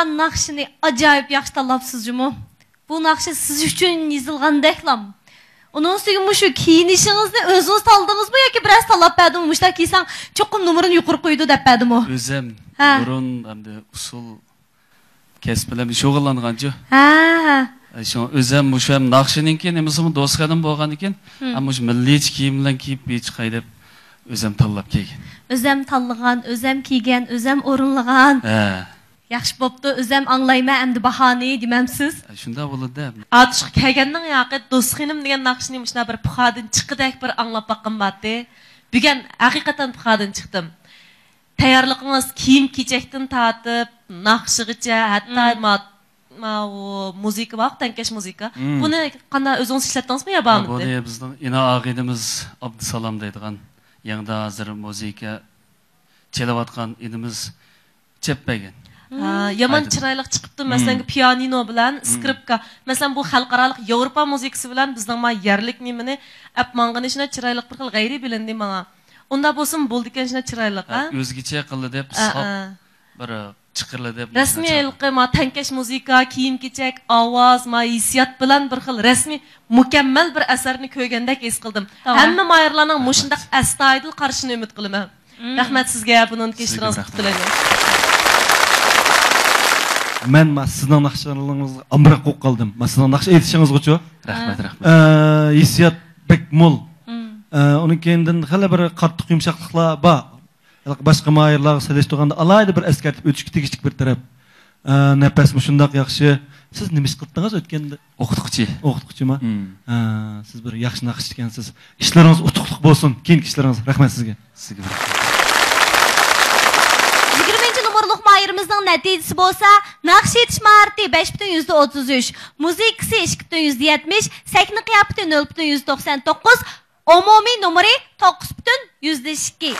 tanlayotgan naqshini ajoyib yaxshi tanlabsiz jumu. Bu naqshi siz uchun yozilgandeklam. Onun üstüne şu kiyinishingizni o'zingiz taldingizmi yoki biroz tanlab berdimi? Mushta kiysang cho'qim numarini yuqori qo'ydi deb berdimi? O'zim burun hamda usul kasb bilan shug'ullanganchu. Şu o'zim shu ham naqshininki nimasimi do'stxonim bo'lgan ekan, ammo shu milliy kiyim bilan kiyib chiqay deb o'zim tanlab kelgan. O'zim tanlagan, o'zim kiygan, o'zim o'rinlagan. Yaxshi bo'pti, o'zim anglayman endi bahoni demamsiz. Shunda bo'ladi. Atışıq kelganning yoqi do'stxonim degan naqshni shuna bir puxadan chiqidek bir anglab baqqan batdi. Bugun haqiqatan puxadan chiqdim. Tayyorligingiz kiyim-kechakdan tortib, naqshigacha, hatto o muzika vaqt, tankash muzika. Buni qanday o'zingiz ishlatdingizmi yo bormi? Buni bizning ina aqidimiz Abdusalom deydigan yangi hozir muzika chelayotgan inimiz cheppagan. Yaman chiroyli chiqibdi. Masalan, pianino bilan skripka. Masalan, bu xalqaro Yevropa muzikasi bilan bizning ma yerlik nimani apmangani shuna chiroyli bir xil g'ayri bilindi menga. Unda bo'lsin bo'ldi ekan shuna chiroyli, ha? O'zgacha qildi deb bir chiqirli deb. Rasmiy ilqi ma tankash muzika, kiyim-kechak, ovoz, ma hissiyat bilan bir xil rasmiy mukammal bir asarni ko'rgandek his qildim. Hamma mayirlarning mushundaq astoydil qarshini umid qilaman. Rahmat sizga, buni kechirasiz tilayman. Men sizning naqshlaringizni amroq qo'yib qoldim. Men sizning naqsh aytishingizga-chi? Rahmat. Hissiyat bek mo'l. Uni keyindan hali bir qattiq yumshoqliklar bor. Boshqa mayirlarga solishtirganda alayda bir eskartib o'tishga tegishli bir taraf. Nafasmi shundoq yaxshi. Siz nima ish qildingiz o'tganda? O'qituvchi. O'qituvchimi? Siz bir yaxshi naqsh ekansiz. Ishlaringiz utuqlik bo'lsin. Keyingi ishlaringiz. Rahmat sizga. Sizga. Mayırımızın nəticəsi bolsa, naqş yetiş maharati 5,33, muzikası 2,70, səkni qiyafəti 0,99, umumi numari 9,2.